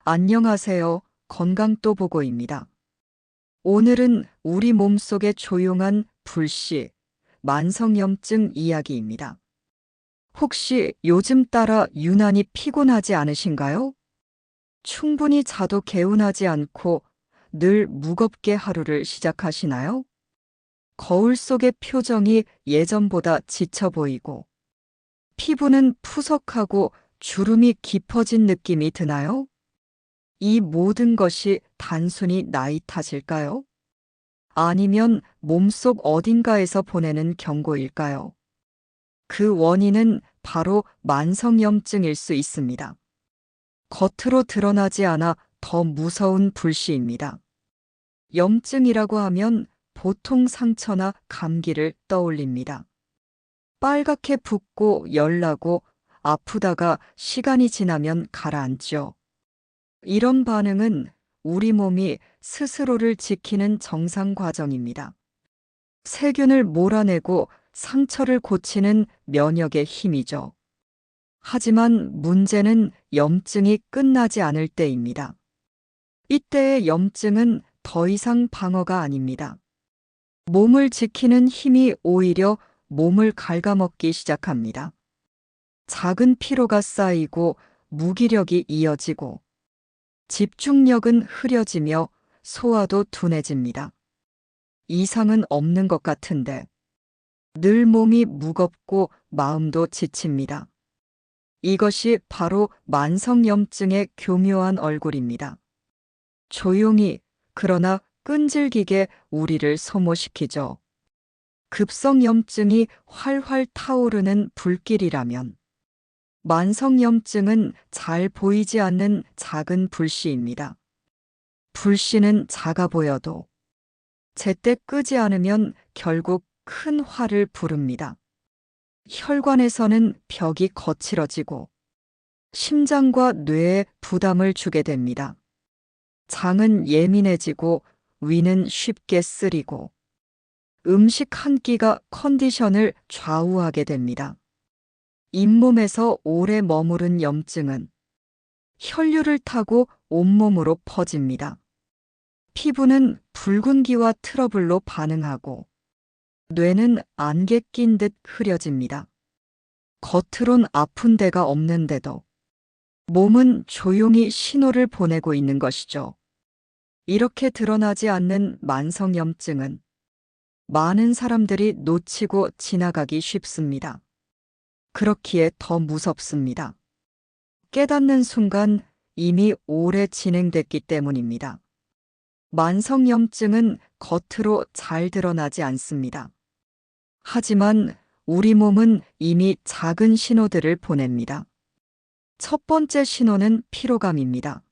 안녕하세요. 건강또 보고입니다. 오늘은 우리 몸속의 조용한 불씨, 만성염증 이야기입니다. 혹시 요즘 따라 유난히 피곤하지 않으신가요? 충분히 자도 개운하지 않고 늘 무겁게 하루를 시작하시나요? 거울 속의 표정이 예전보다 지쳐 보이고 피부는 푸석하고 주름이 깊어진 느낌이 드나요? 이 모든 것이 단순히 나이 탓일까요? 아니면 몸속 어딘가에서 보내는 경고일까요? 그 원인은 바로 만성염증일 수 있습니다. 겉으로 드러나지 않아 더 무서운 불씨입니다. 염증이라고 하면 보통 상처나 감기를 떠올립니다. 빨갛게 붓고 열나고 아프다가 시간이 지나면 가라앉죠. 이런 반응은 우리 몸이 스스로를 지키는 정상 과정입니다. 세균을 몰아내고 상처를 고치는 면역의 힘이죠. 하지만 문제는 염증이 끝나지 않을 때입니다. 이때의 염증은 더 이상 방어가 아닙니다. 몸을 지키는 힘이 오히려 몸을 갉아먹기 시작합니다. 작은 피로가 쌓이고 무기력이 이어지고 집중력은 흐려지며 소화도 둔해집니다. 이상은 없는 것 같은데 늘 몸이 무겁고 마음도 지칩니다. 이것이 바로 만성염증의 교묘한 얼굴입니다. 조용히 그러나 끈질기게 우리를 소모시키죠. 급성염증이 활활 타오르는 불길이라면 만성염증은 잘 보이지 않는 작은 불씨입니다. 불씨는 작아 보여도 제때 끄지 않으면 결국 큰 화를 부릅니다. 혈관에서는 벽이 거칠어지고 심장과 뇌에 부담을 주게 됩니다. 장은 예민해지고 위는 쉽게 쓰리고 음식 한 끼가 컨디션을 좌우하게 됩니다. 잇몸에서 오래 머무른 염증은 혈류를 타고 온몸으로 퍼집니다. 피부는 붉은기와 트러블로 반응하고 뇌는 안개 낀 듯 흐려집니다. 겉으론 아픈 데가 없는데도 몸은 조용히 신호를 보내고 있는 것이죠. 이렇게 드러나지 않는 만성염증은 많은 사람들이 놓치고 지나가기 쉽습니다. 그렇기에 더 무섭습니다. 깨닫는 순간 이미 오래 진행됐기 때문입니다. 만성염증은 겉으로 잘 드러나지 않습니다. 하지만 우리 몸은 이미 작은 신호들을 보냅니다. 첫 번째 신호는 피로감입니다.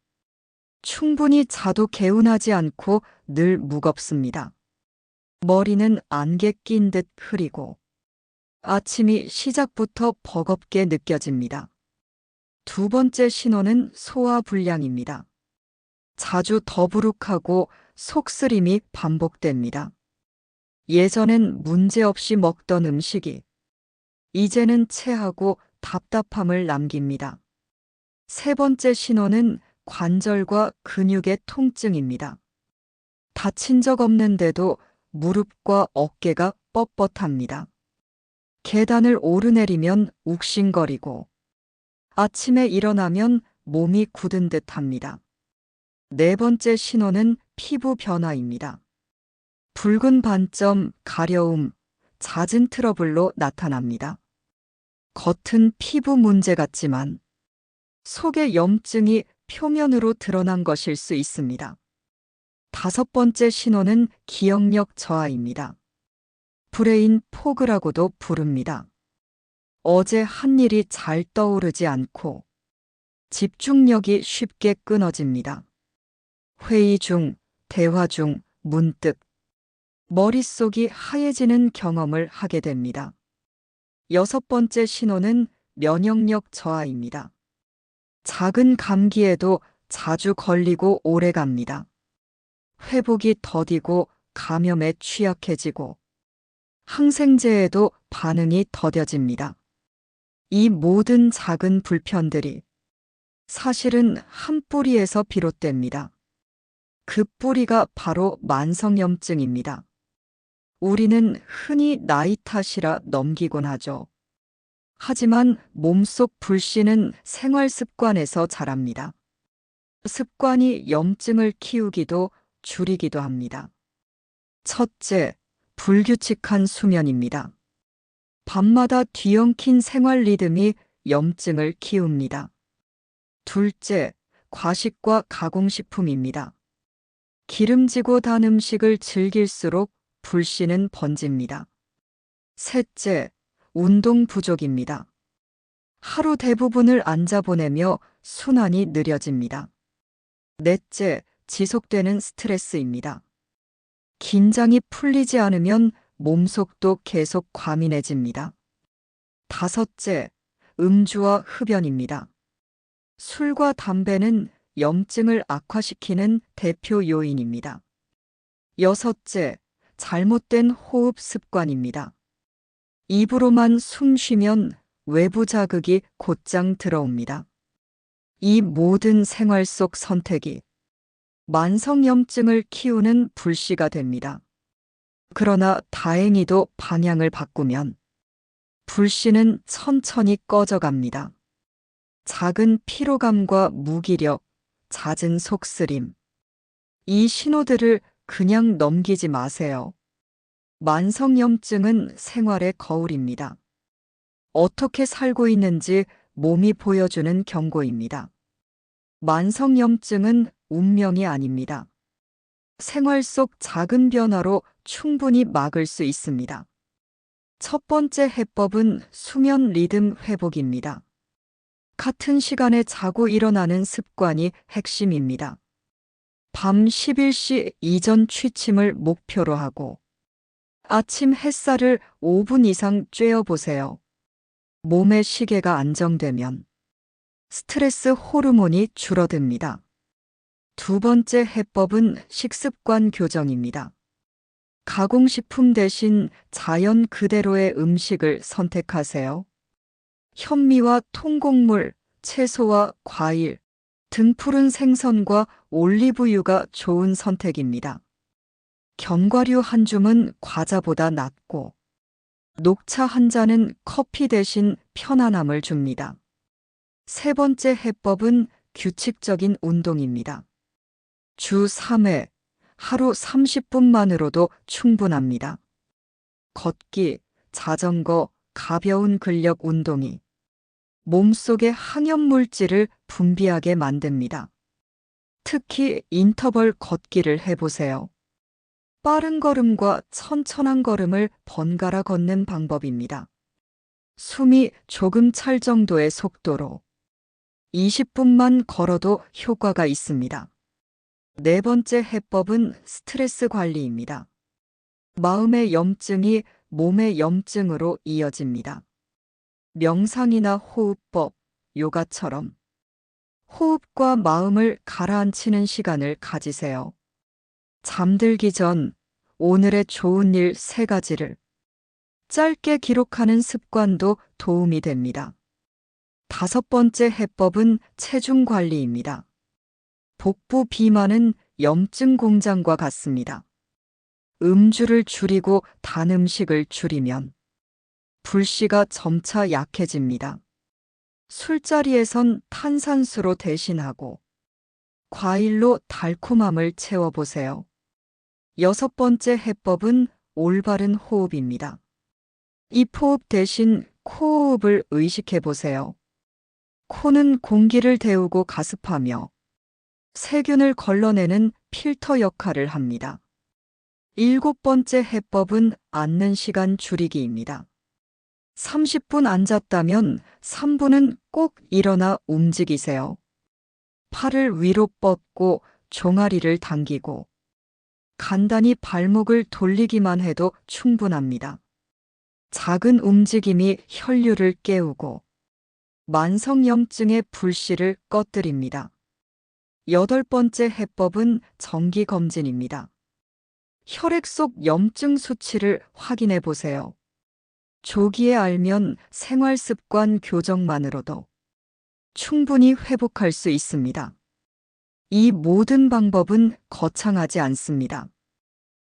충분히 자도 개운하지 않고 늘 무겁습니다. 머리는 안개 낀 듯 흐리고 아침이 시작부터 버겁게 느껴집니다. 두 번째 신호는 소화불량입니다. 자주 더부룩하고 속쓰림이 반복됩니다. 예전엔 문제없이 먹던 음식이 이제는 체하고 답답함을 남깁니다. 세 번째 신호는 관절과 근육의 통증입니다. 다친 적 없는데도 무릎과 어깨가 뻣뻣합니다. 계단을 오르내리면 욱신거리고 아침에 일어나면 몸이 굳은 듯 합니다. 네 번째 신호는 피부 변화입니다. 붉은 반점, 가려움, 잦은 트러블로 나타납니다. 겉은 피부 문제 같지만 속의 염증이 표면으로 드러난 것일 수 있습니다. 다섯 번째 신호는 기억력 저하입니다. 브레인 포그라고도 부릅니다. 어제 한 일이 잘 떠오르지 않고 집중력이 쉽게 끊어집니다. 회의 중, 대화 중 문득 머릿속이 하얘지는 경험을 하게 됩니다. 여섯 번째 신호는 면역력 저하입니다. 작은 감기에도 자주 걸리고 오래 갑니다. 회복이 더디고 감염에 취약해지고 항생제에도 반응이 더뎌집니다. 이 모든 작은 불편들이 사실은 한 뿌리에서 비롯됩니다. 그 뿌리가 바로 만성염증입니다. 우리는 흔히 나이 탓이라 넘기곤 하죠. 하지만 몸속 불씨는 생활 습관에서 자랍니다. 습관이 염증을 키우기도 줄이기도 합니다. 첫째, 불규칙한 수면입니다. 밤마다 뒤엉킨 생활 리듬이 염증을 키웁니다. 둘째, 과식과 가공식품입니다. 기름지고 단 음식을 즐길수록 불씨는 번집니다. 셋째, 운동 부족입니다. 하루 대부분을 앉아 보내며 순환이 느려집니다. 넷째, 지속되는 스트레스입니다. 긴장이 풀리지 않으면 몸속도 계속 과민해집니다. 다섯째, 음주와 흡연입니다. 술과 담배는 염증을 악화시키는 대표 요인입니다. 여섯째, 잘못된 호흡 습관입니다. 입으로만 숨 쉬면 외부 자극이 곧장 들어옵니다. 이 모든 생활 속 선택이 만성염증을 키우는 불씨가 됩니다. 그러나 다행히도 방향을 바꾸면 불씨는 천천히 꺼져갑니다. 작은 피로감과 무기력, 잦은 속쓰림. 이 신호들을 그냥 넘기지 마세요. 만성염증은 생활의 거울입니다. 어떻게 살고 있는지 몸이 보여주는 경고입니다. 만성염증은 운명이 아닙니다. 생활 속 작은 변화로 충분히 막을 수 있습니다. 첫 번째 해법은 수면 리듬 회복입니다. 같은 시간에 자고 일어나는 습관이 핵심입니다. 밤 11시 이전 취침을 목표로 하고 아침 햇살을 5분 이상 쬐어보세요. 몸의 시계가 안정되면 스트레스 호르몬이 줄어듭니다. 두 번째 해법은 식습관 교정입니다. 가공식품 대신 자연 그대로의 음식을 선택하세요. 현미와 통곡물, 채소와 과일, 등푸른 생선과 올리브유가 좋은 선택입니다. 견과류 한 줌은 과자보다 낫고 녹차 한 잔은 커피 대신 편안함을 줍니다. 세 번째 해법은 규칙적인 운동입니다. 주 3회, 하루 30분만으로도 충분합니다. 걷기, 자전거, 가벼운 근력 운동이 몸속의 항염물질을 분비하게 만듭니다. 특히 인터벌 걷기를 해보세요. 빠른 걸음과 천천한 걸음을 번갈아 걷는 방법입니다. 숨이 조금 찰 정도의 속도로 20분만 걸어도 효과가 있습니다. 네 번째 해법은 스트레스 관리입니다. 마음의 염증이 몸의 염증으로 이어집니다. 명상이나 호흡법, 요가처럼 호흡과 마음을 가라앉히는 시간을 가지세요. 잠들기 전 오늘의 좋은 일 3가지를 짧게 기록하는 습관도 도움이 됩니다. 다섯 번째 해법은 체중 관리입니다. 복부 비만은 염증 공장과 같습니다. 음주를 줄이고 단 음식을 줄이면 불씨가 점차 약해집니다. 술자리에선 탄산수로 대신하고 과일로 달콤함을 채워보세요. 여섯 번째 해법은 올바른 호흡입니다. 입호흡 대신 코호흡을 의식해보세요. 코는 공기를 데우고 가습하며 세균을 걸러내는 필터 역할을 합니다. 일곱 번째 해법은 앉는 시간 줄이기입니다. 30분 앉았다면 3분은 꼭 일어나 움직이세요. 팔을 위로 뻗고 종아리를 당기고 간단히 발목을 돌리기만 해도 충분합니다. 작은 움직임이 혈류를 깨우고 만성염증의 불씨를 꺼뜨립니다. 여덟 번째 해법은 정기검진입니다. 혈액 속 염증 수치를 확인해 보세요. 조기에 알면 생활습관 교정만으로도 충분히 회복할 수 있습니다. 이 모든 방법은 거창하지 않습니다.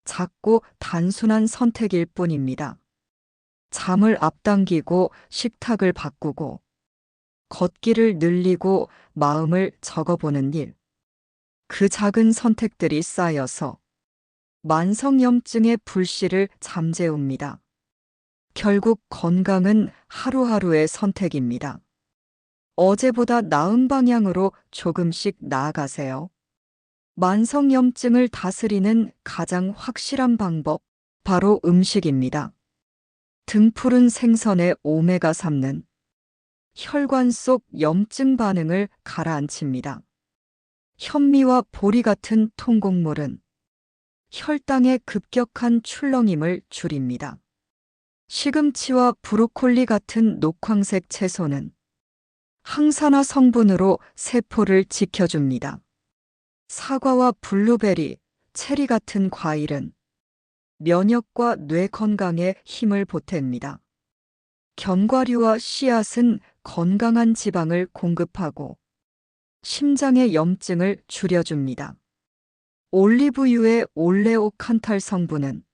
작고 단순한 선택일 뿐입니다. 잠을 앞당기고 식탁을 바꾸고 걷기를 늘리고 마음을 적어보는 일. 그 작은 선택들이 쌓여서 만성염증의 불씨를 잠재웁니다. 결국 건강은 하루하루의 선택입니다. 어제보다 나은 방향으로 조금씩 나아가세요. 만성염증을 다스리는 가장 확실한 방법, 바로 음식입니다. 등푸른 생선의 오메가3는 혈관 속 염증 반응을 가라앉힙니다. 현미와 보리 같은 통곡물은 혈당의 급격한 출렁임을 줄입니다. 시금치와 브로콜리 같은 녹황색 채소는 항산화 성분으로 세포를 지켜줍니다. 사과와 블루베리, 체리 같은 과일은 면역과 뇌 건강에 힘을 보탭니다. 견과류와 씨앗은 건강한 지방을 공급하고 심장의 염증을 줄여줍니다. 올리브유의 올레오칸탈 성분은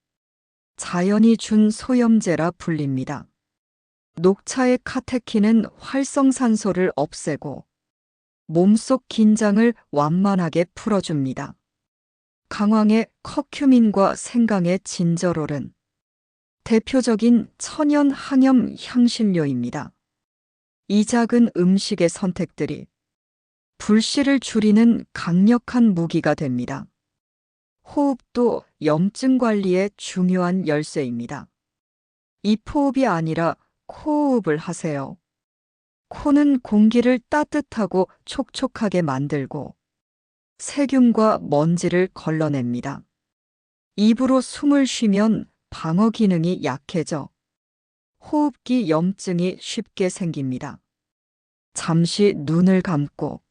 자연이 준 소염제라 불립니다. 녹차의 카테킨은 활성산소를 없애고 몸속 긴장을 완만하게 풀어줍니다. 강황의 커큐민과 생강의 진저롤은 대표적인 천연 항염 향신료입니다. 이 작은 음식의 선택들이 불씨를 줄이는 강력한 무기가 됩니다. 호흡도 염증 관리의 중요한 열쇠입니다. 입호흡이 아니라 코호흡을 하세요. 코는 공기를 따뜻하고 촉촉하게 만들고 세균과 먼지를 걸러냅니다. 입으로 숨을 쉬면 방어 기능이 약해져 호흡기 염증이 쉽게 생깁니다. 잠시 눈을 감고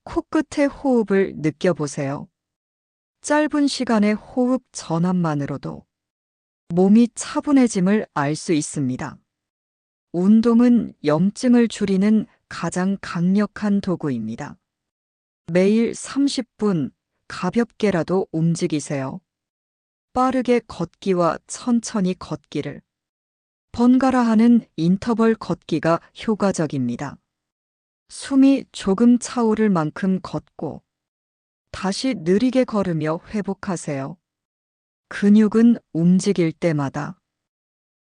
코끝의 호흡을 느껴보세요. 짧은 시간의 호흡 전환만으로도 몸이 차분해짐을 알 수 있습니다. 운동은 염증을 줄이는 가장 강력한 도구입니다. 매일 30분 가볍게라도 움직이세요. 빠르게 걷기와 천천히 걷기를 번갈아 하는 인터벌 걷기가 효과적입니다. 숨이 조금 차오를 만큼 걷고 다시 느리게 걸으며 회복하세요. 근육은 움직일 때마다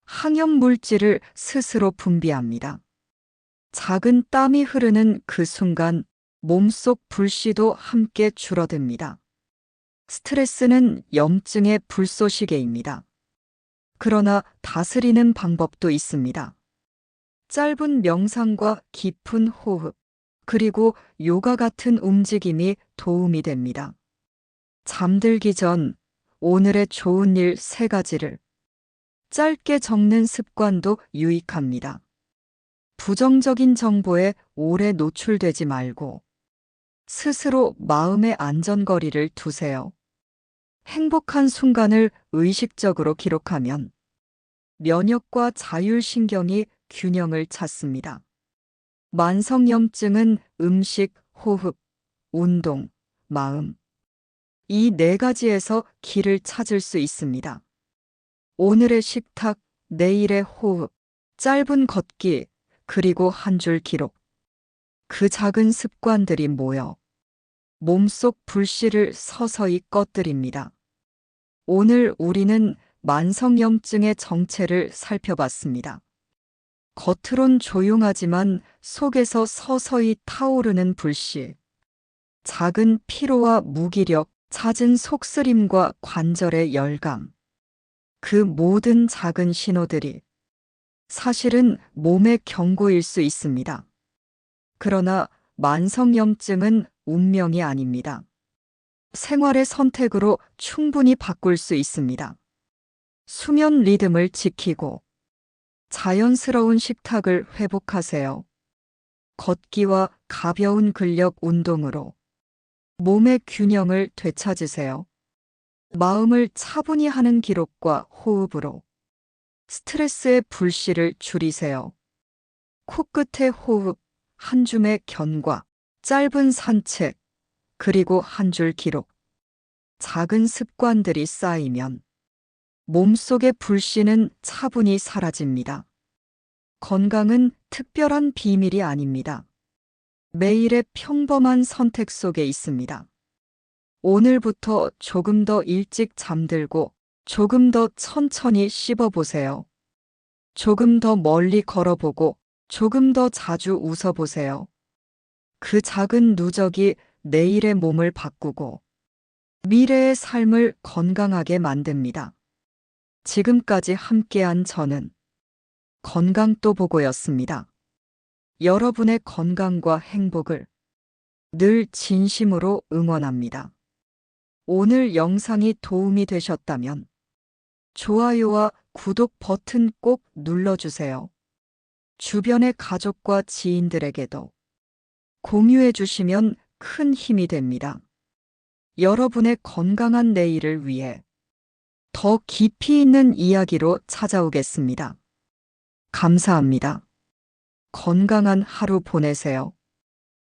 항염 물질을 스스로 분비합니다. 작은 땀이 흐르는 그 순간 몸속 불씨도 함께 줄어듭니다. 스트레스는 염증의 불쏘시개입니다. 그러나 다스리는 방법도 있습니다. 짧은 명상과 깊은 호흡, 그리고 요가 같은 움직임이 도움이 됩니다. 잠들기 전 오늘의 좋은 일 3가지를 짧게 적는 습관도 유익합니다. 부정적인 정보에 오래 노출되지 말고 스스로 마음의 안전거리를 두세요. 행복한 순간을 의식적으로 기록하면 면역과 자율신경이 균형을 찾습니다. 만성염증은 음식, 호흡, 운동, 마음, 이 4가지에서 길을 찾을 수 있습니다. 오늘의 식탁, 내일의 호흡, 짧은 걷기, 그리고 한 줄 기록. 그 작은 습관들이 모여 몸속 불씨를 서서히 꺼뜨립니다. 오늘 우리는 만성염증의 정체를 살펴봤습니다. 겉으론 조용하지만 속에서 서서히 타오르는 불씨. 작은 피로와 무기력, 잦은 속쓰림과 관절의 열감. 그 모든 작은 신호들이 사실은 몸의 경고일 수 있습니다. 그러나 만성염증은 운명이 아닙니다. 생활의 선택으로 충분히 바꿀 수 있습니다. 수면 리듬을 지키고 자연스러운 식탁을 회복하세요. 걷기와 가벼운 근력 운동으로 몸의 균형을 되찾으세요. 마음을 차분히 하는 기록과 호흡으로 스트레스의 불씨를 줄이세요. 코끝의 호흡, 한 줌의 견과, 짧은 산책, 그리고 한 줄 기록. 작은 습관들이 쌓이면 몸속의 불씨는 차분히 사라집니다. 건강은 특별한 비밀이 아닙니다. 매일의 평범한 선택 속에 있습니다. 오늘부터 조금 더 일찍 잠들고 조금 더 천천히 씹어보세요. 조금 더 멀리 걸어보고 조금 더 자주 웃어보세요. 그 작은 누적이 내일의 몸을 바꾸고 미래의 삶을 건강하게 만듭니다. 지금까지 함께한 저는 건강또 보고였습니다. 여러분의 건강과 행복을 늘 진심으로 응원합니다. 오늘 영상이 도움이 되셨다면 좋아요와 구독 버튼 꼭 눌러주세요. 주변의 가족과 지인들에게도 공유해 주시면 큰 힘이 됩니다. 여러분의 건강한 내일을 위해 더 깊이 있는 이야기로 찾아오겠습니다. 감사합니다. 건강한 하루 보내세요.